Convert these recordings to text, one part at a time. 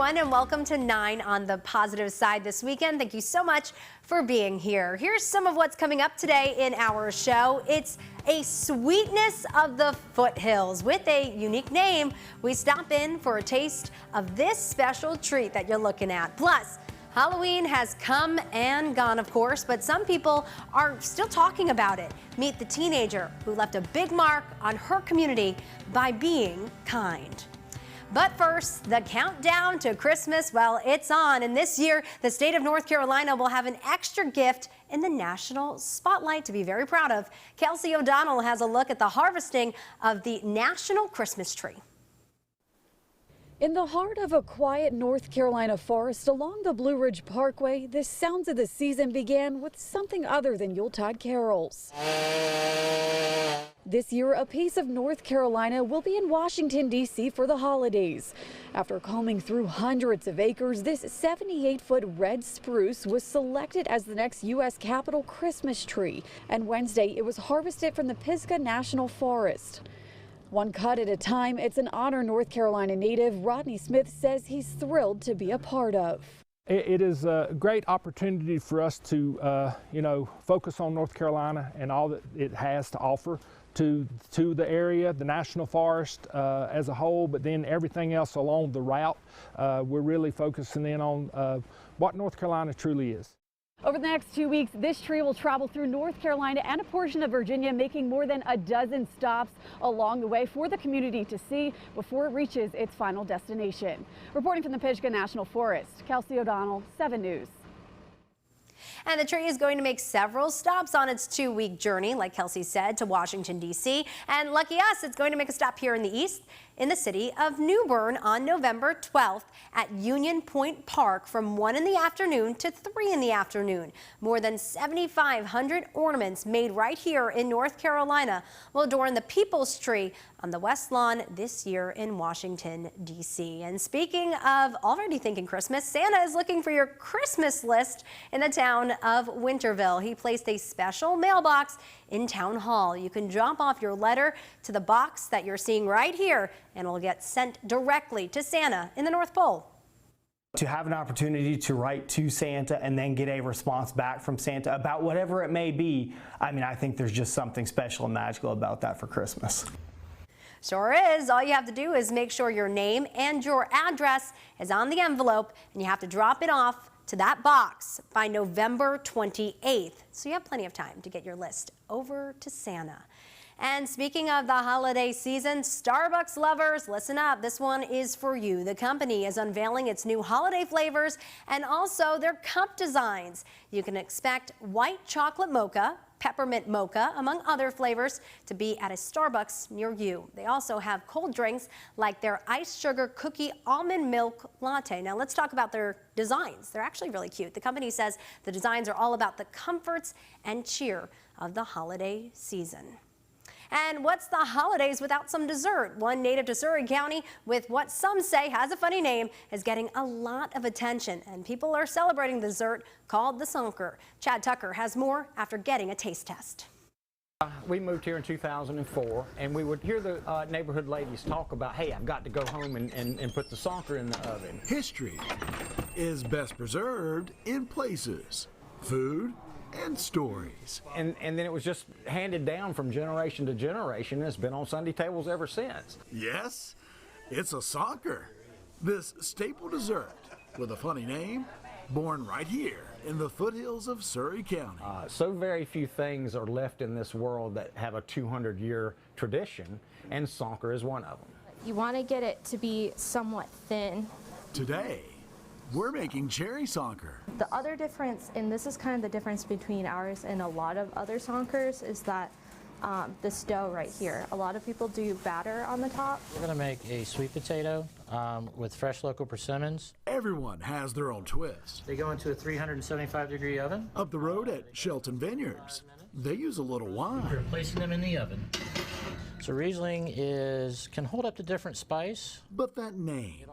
everyone, and welcome to 9 on the Positive Side this weekend. Thank you so much for being here. Here's some of what's coming up today in our show. It's a sweetness of the foothills. With a unique name, we stop in for a taste of this special treat that you're looking at. Plus, Halloween has come and gone, of course, but some people are still talking about it. Meet the teenager who left a big mark on her community by being kind. But first, the countdown to Christmas, well, it's on. And this year, the state of North Carolina will have an extra gift in the national spotlight to be very proud of. Kelsey O'Donnell has a look at the harvesting of the national Christmas tree. In the heart of a quiet North Carolina forest along the Blue Ridge Parkway, the sounds of the season began with something other than Yuletide carols. This year, a piece of North Carolina will be in Washington, D.C. for the holidays. After combing through hundreds of acres, this 78-foot red spruce was selected as the next U.S. Capitol Christmas tree. And Wednesday, it was harvested from the Pisgah National Forest. One cut at a time, it's an honor North Carolina native Rodney Smith says he's thrilled to be a part of. It is a great opportunity for us to, focus on North Carolina and all that it has to offer to the area, the National Forest as a whole, but then everything else along the route. We're really focusing in on what North Carolina truly is. Over the next 2 weeks, this tree will travel through North Carolina and a portion of Virginia, making more than a dozen stops along the way for the community to see before it reaches its final destination. Reporting from the Pisgah National Forest, Kelsey O'Donnell, 7 News. And the tree is going to make several stops on its 2-week journey, like Kelsey said, to Washington, D.C. And lucky us, it's going to make a stop here in the east, in the city of New Bern on November 12th at Union Point Park from 1 in the afternoon to 3 in the afternoon. More than 7,500 ornaments made right here in North Carolina will adorn the People's Tree on the West Lawn this year in Washington, D.C. And speaking of already thinking Christmas, Santa is looking for your Christmas list in the town of Winterville. He placed a special mailbox in Town Hall. You can drop off your letter to the box that you're seeing right here, and it'll get sent directly to Santa in the North Pole. To have an opportunity to write to Santa and then get a response back from Santa about whatever it may be, I think there's just something special and magical about that for Christmas. Sure is. All you have to do is make sure your name and your address is on the envelope, and you have to drop it off to that box by November 28th. So you have plenty of time to get your list over to Santa. And speaking of the holiday season, Starbucks lovers, listen up. This one is for you. The company is unveiling its new holiday flavors and also their cup designs. You can expect white chocolate mocha, peppermint mocha, among other flavors, to be at a Starbucks near you. They also have cold drinks like their iced sugar cookie almond milk latte. Now let's talk about their designs. They're actually really cute. The company says the designs are all about the comforts and cheer of the holiday season. And what's the holidays without some dessert? One native to Surry County with what some say has a funny name is getting a lot of attention, and people are celebrating the dessert called the Sonker. Chad Tucker has more after getting a taste test. We moved here in 2004, and we would hear the neighborhood ladies talk about, hey, I've got to go home and put the Sonker in the oven. History is best preserved in places, food, and stories. And then it was just handed down from generation to generation, and it's been on Sunday tables ever since. Yes, it's a Sonker, this staple dessert with a funny name, born right here in the foothills of Surry County. So very few things are left in this world that have a 200-year tradition, and Sonker is one of them. You want to get it to be somewhat thin. Today, we're making cherry Sonker. The other difference, and this is kind of the difference between ours and a lot of other Sonkers, is that this dough right here. A lot of people do batter on the top. We're going to make a sweet potato with fresh local persimmons. Everyone has their own twist. They go into a 375-degree oven. Up the road at Shelton Vineyards, they use a little wine. We're placing them in the oven. So Riesling can hold up to different spice. But that name,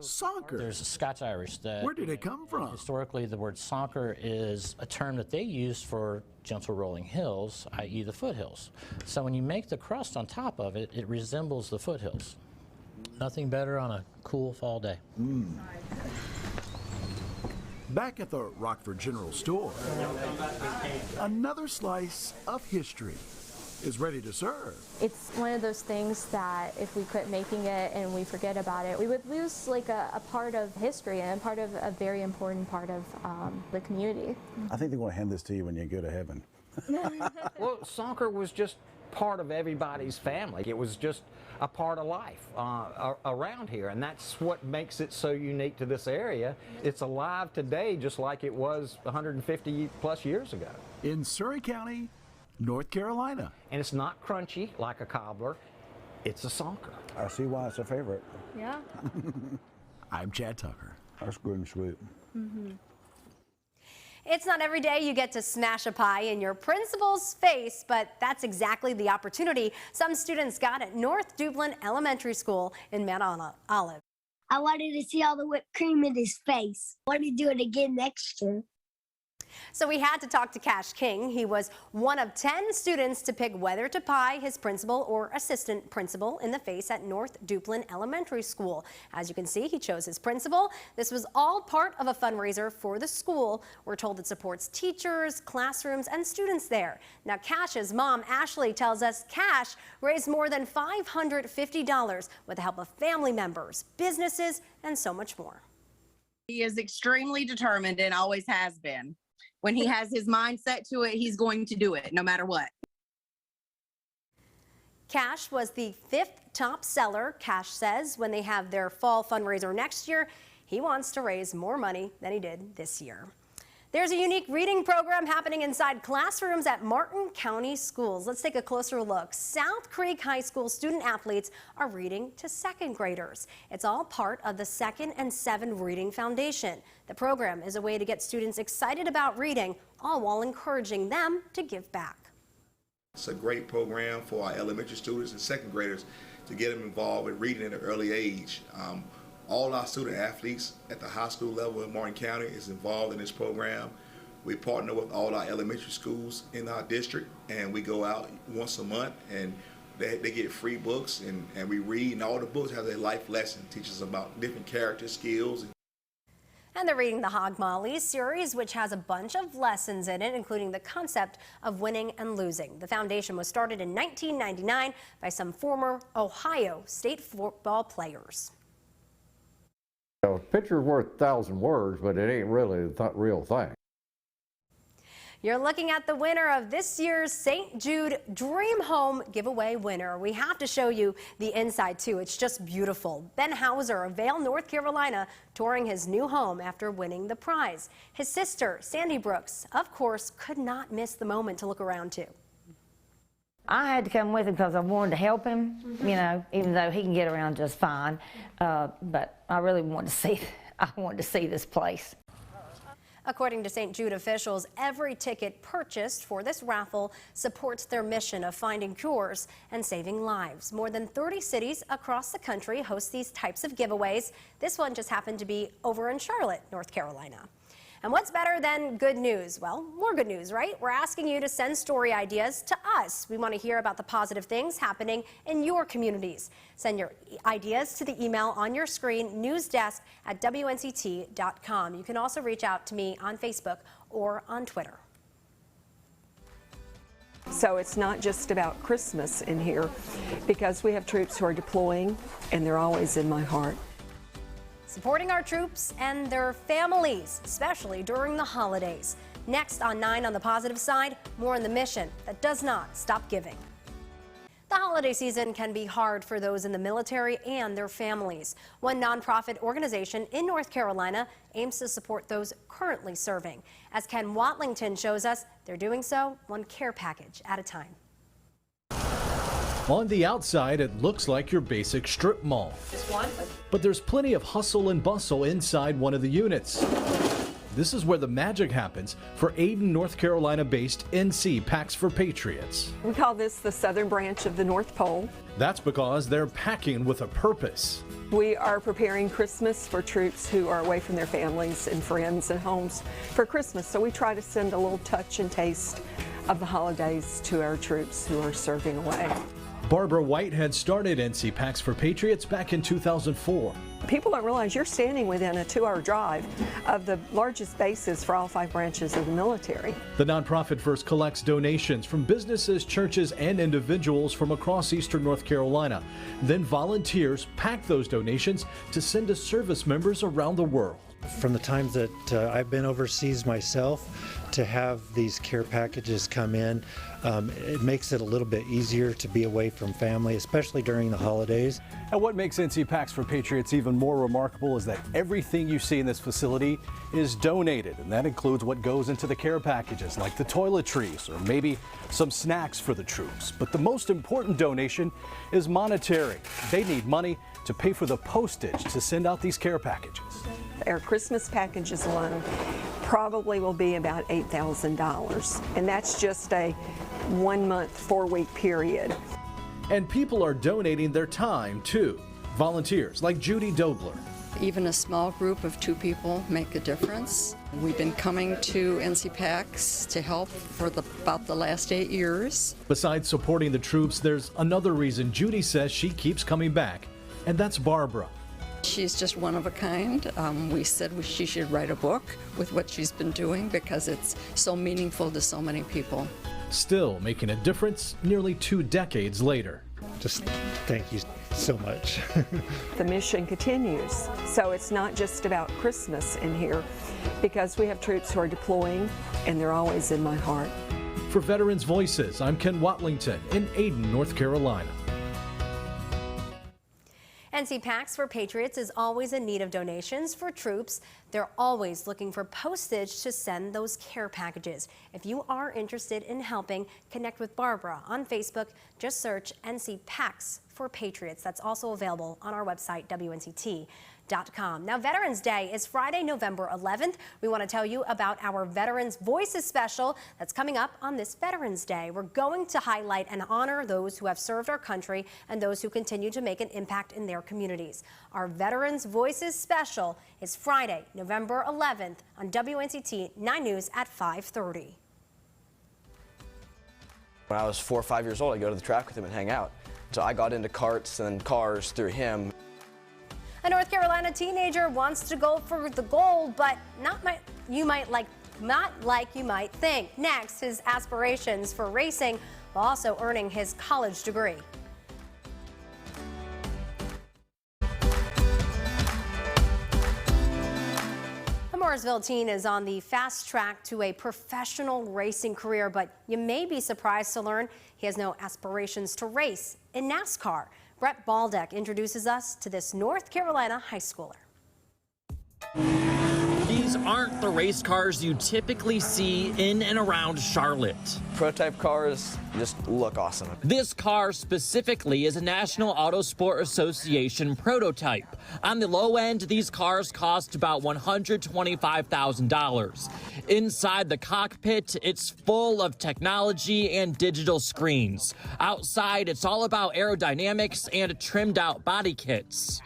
Sonker. There's a Scotch-Irish that. Where did it come from? Historically, the word Sonker is a term that they used for gentle rolling hills, i.e. the foothills. So when you make the crust on top of it, it resembles the foothills. Nothing better on a cool fall day. Back at the Rockford General Store, another slice of history is ready to serve. It's one of those things that if we quit making it and we forget about it, we would lose like a part of history and part of a very important part of the community. I think they're going to hand this to you when you go to heaven. Well, soccer was just part of everybody's family. It was just a part of life around here, and that's what makes it so unique to this area. It's alive today just like it was 150 plus years ago. In Surrey County, North Carolina. And it's not crunchy like a cobbler, it's a soccer. I see why it's a favorite. Yeah. I'm Chad Tucker. That's good and sweet. It's not every day you get to smash a pie in your principal's face, but that's exactly the opportunity some students got at North Dublin Elementary School in Mount Olive. I wanted to see all the whipped cream in his face. I wanted to do it again next year. So we had to talk to Cash King. He was one of 10 students to pick whether to pie his principal or assistant principal in the face at North Dublin Elementary School. As you can see, he chose his principal. This was all part of a fundraiser for the school. We're told it supports teachers, classrooms, and students there. Now, Cash's mom, Ashley, tells us Cash raised more than $550 with the help of family members, businesses, and so much more. He is extremely determined and always has been. When he has his mind set to it, he's going to do it no matter what. Cash was the 5th top seller. Cash says when they have their fall fundraiser next year, he wants to raise more money than he did this year. There's a unique reading program happening inside classrooms at Martin County schools. Let's take a closer look. South Creek High School student athletes are reading to 2nd graders. It's all part of the 2nd and 7 Reading Foundation. The program is a way to get students excited about reading, all while encouraging them to give back. It's a great program for our elementary students and 2nd graders to get them involved in reading at an early age. All our student athletes at the high school level in Martin County is involved in this program. We partner with all our elementary schools in our district, and we go out once a month and they get free books and we read, and all the books have a life lesson, teaches about different character skills. And they're reading the Hog Molly series, which has a bunch of lessons in it, including the concept of winning and losing. The foundation was started in 1999 by some former Ohio State football players. A picture's worth 1,000 words, but it ain't really the real thing. You're looking at the winner of this year's St. Jude Dream Home giveaway winner. We have to show you the inside too. It's just beautiful. Ben Hauser of Vail, North Carolina, touring his new home after winning the prize. His sister, Sandy Brooks, of course, could not miss the moment to look around too. I had to come with him because I wanted to help him, you know, even though he can get around just fine. But I really wanted to see this place. According to St. Jude officials, every ticket purchased for this raffle supports their mission of finding cures and saving lives. More than 30 cities across the country host these types of giveaways. This one just happened to be over in Charlotte, North Carolina. And what's better than good news? Well, more good news, right? We're asking you to send story ideas to us. We want to hear about the positive things happening in your communities. Send your ideas to the email on your screen, newsdesk@WNCT.com. You can also reach out to me on Facebook or on Twitter. So it's not just about Christmas in here, because we have troops who are deploying, and they're always in my heart. Supporting our troops and their families, especially during the holidays. Next on 9 on the positive side, more on the mission that does not stop giving. The holiday season can be hard for those in the military and their families. One nonprofit organization in North Carolina aims to support those currently serving. As Ken Watlington shows us, they're doing so one care package at a time. On the outside, it looks like your basic strip mall. Just one? But there's plenty of hustle and bustle inside one of the units. This is where the magic happens for Ayden, North Carolina-based NC Packs For Patriots. We call this the southern branch of the North Pole. That's because they're packing with a purpose. We are preparing Christmas for troops who are away from their families and friends and homes for Christmas. So we try to send a little touch and taste of the holidays to our troops who are serving away. Barbara Whitehead started NC Packs for Patriots back in 2004. People don't realize you're standing within a 2-hour drive of the largest bases for all 5 branches of the military. The nonprofit first collects donations from businesses, churches, and individuals from across eastern North Carolina. Then volunteers pack those donations to send to service members around the world. From the times that I've been overseas myself, to have these care packages come in, it makes it a little bit easier to be away from family, especially during the holidays. And what makes NC Packs for Patriots even more remarkable is that everything you see in this facility is donated, and that includes what goes into the care packages, like the toiletries or maybe some snacks for the troops. But the most important donation is monetary. They need money to pay for the postage to send out these care packages. Our Christmas packages alone probably will be about $8,000, and that's just a 1-month, 4-week period. And people are donating their time too. Volunteers like Judy Dobler. Even a small group of 2 people make a difference. We've been coming to NC Packs to help for about the last 8 years. Besides supporting the troops, there's another reason Judy says she keeps coming back, and that's Barbara. She's just one of a kind. We said she should write a book with what she's been doing because it's so meaningful to so many people. Still making a difference nearly 2 decades later. Just thank you so much. The mission continues, so it's not just about Christmas in here, because we have troops who are deploying, and they're always in my heart. For Veterans Voices, I'm Ken Watlington in Ayden, North Carolina. NC Packs for Patriots is always in need of donations for troops. They're always looking for postage to send those care packages. If you are interested in helping, connect with Barbara on Facebook. Just search NC Packs for Patriots. That's also available on our website, WNCT.TV. Now, Veterans Day is Friday, November 11th. We want to tell you about our Veterans Voices special that's coming up on this Veterans Day. We're going to highlight and honor those who have served our country and those who continue to make an impact in their communities. Our Veterans Voices special is Friday, November 11th on WNCT 9 News at 5:30. When I was 4 or 5 years old, I'd go to the track with him and hang out. So I got into karts and cars through him. A North Carolina teenager wants to go for the gold, but not like you might think. Next, his aspirations for racing while also earning his college degree. A Mooresville teen is on the fast track to a professional racing career, but you may be surprised to learn he has no aspirations to race in NASCAR. Brett Baldeck introduces us to this North Carolina high schooler. These aren't the race cars you typically see in and around Charlotte. Prototype cars just look awesome. This car specifically is a National Auto Sport Association prototype. On the low end, these cars cost about $125,000. Inside the cockpit, it's full of technology and digital screens. Outside, it's all about aerodynamics and trimmed out body kits.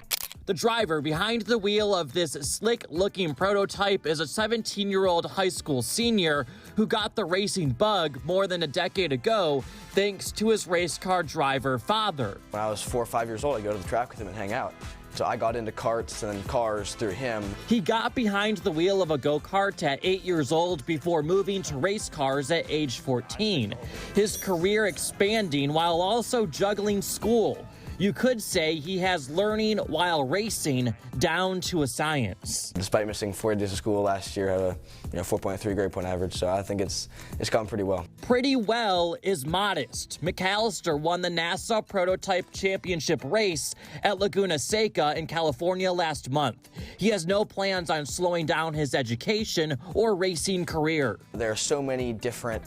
The driver behind the wheel of this slick-looking prototype is a 17-year-old high school senior who got the racing bug more than a decade ago thanks to his race car driver father. When I was 4 or 5 years old, I'd go to the track with him and hang out. So I got into karts and cars through him. He got behind the wheel of a go-kart at 8 years old before moving to race cars at age 14. His career expanding while also juggling school. You could say he has learning while racing down to a science. Despite missing 4 days of school last year, I have a 4.3 grade point average, so I think it's gone pretty well. Pretty well is modest. McAllister won the NASA Prototype Championship race at Laguna Seca in California last month. He has no plans on slowing down his education or racing career. There are so many different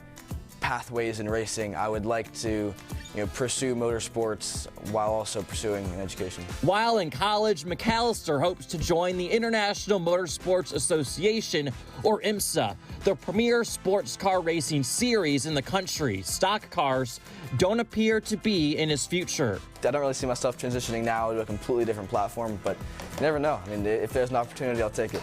pathways in racing. I would like to pursue motorsports while also pursuing an education. While in college, McAllister hopes to join the International Motorsports Association, or IMSA, the premier sports car racing series in the country. Stock cars don't appear to be in his future. I don't really see myself transitioning now to a completely different platform, but you never know. I mean, if there's an opportunity, I'll take it.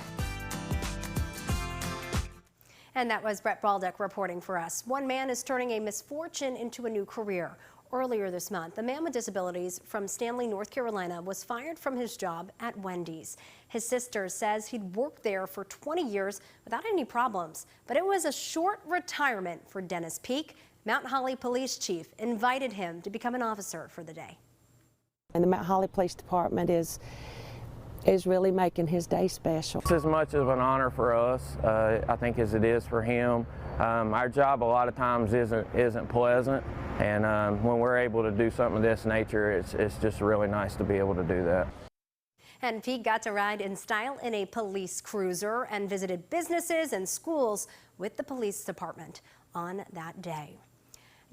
And that was Brett Baldeck reporting for us. One man is turning a misfortune into a new career. earlier this month, a man with disabilities from Stanley, North Carolina, was fired from his job at Wendy's. His sister says he'd worked there for 20 years without any problems, but it was a short retirement for Dennis Peak. Mount Holly Police Chief invited him to become an officer for the day. And the Mount Holly Police Department is really making his day special. It's as much of an honor for us, I think, as it is for him. Our job a lot of times isn't pleasant, and when we're able to do something of this nature, it's just really nice to be able to do that. And Pete got to ride in style in a police cruiser and visited businesses and schools with the police department on that day.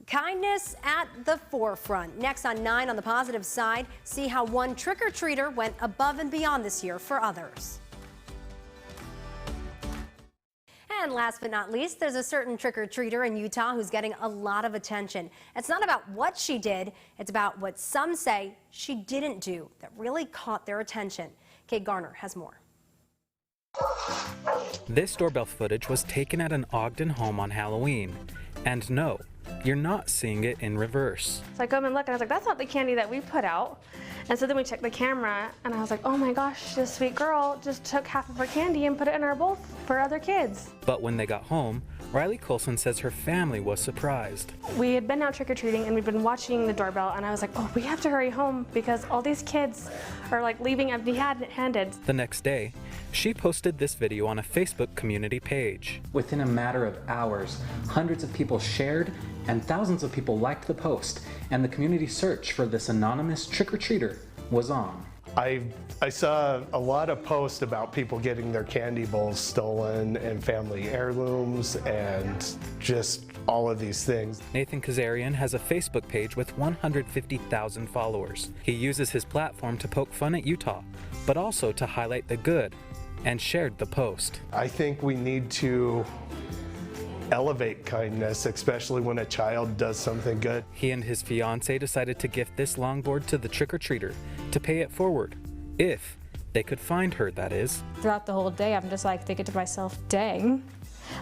Kindness at the forefront. Next on 9 on the positive side, see how one trick-or-treater went above and beyond this year for others. And last but not least, there's a certain trick-or-treater in Utah who's getting a lot of attention. It's not about what she did, it's about what some say she didn't do that really caught their attention. Kate Garner has more. This doorbell footage was taken at an Ogden home on Halloween. And no, you're not seeing it in reverse. So I go and look and I was like, that's not the candy that we put out. And so then we checked the camera and I was like, oh my gosh, this sweet girl just took half of her candy and put it in our bowl for other kids. But when they got home, Riley Colson says her family was surprised. We had been out trick-or-treating and we'd been watching the doorbell and I was like, oh, we have to hurry home because all these kids are like leaving empty-handed. The next day, she posted this video on a Facebook community page. Within a matter of hours, hundreds of people shared and thousands of people liked the post, and the community search for this anonymous trick-or-treater was on. I saw a lot of posts about people getting their candy bowls stolen and family heirlooms and just all of these things. Nathan Kazarian has a Facebook page with 150,000 followers. He uses his platform to poke fun at Utah, but also to highlight the good, and shared the post. I think we need to elevate kindness, especially when a child does something good. He and his fiance decided to gift this longboard to the trick-or-treater to pay it forward, if they could find her, that is. Throughout the whole day, I'm just like thinking to myself, dang,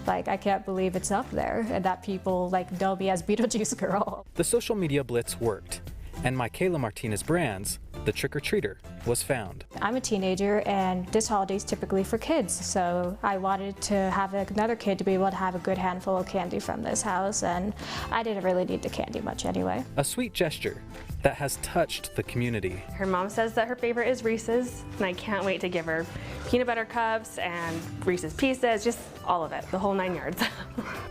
like I can't believe it's up there and that people like know me as Beetlejuice Girl. The social media blitz worked, and Michaela Martinez Brands, the trick-or-treater, was found. I'm a teenager and this holiday is typically for kids, so I wanted to have another kid to be able to have a good handful of candy from this house, and I didn't really need the candy much anyway. A sweet gesture that has touched the community. Her mom says that her favorite is Reese's, and I can't wait to give her peanut butter cups and Reese's Pieces, just all of it, the whole 9 yards.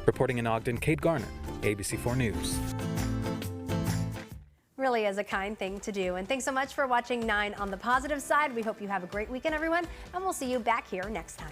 Reporting in Ogden, Kate Garner, ABC4 News. Really is a kind thing to do. And thanks so much for watching 9 on the positive side. We hope you have a great weekend, everyone, and we'll see you back here next time.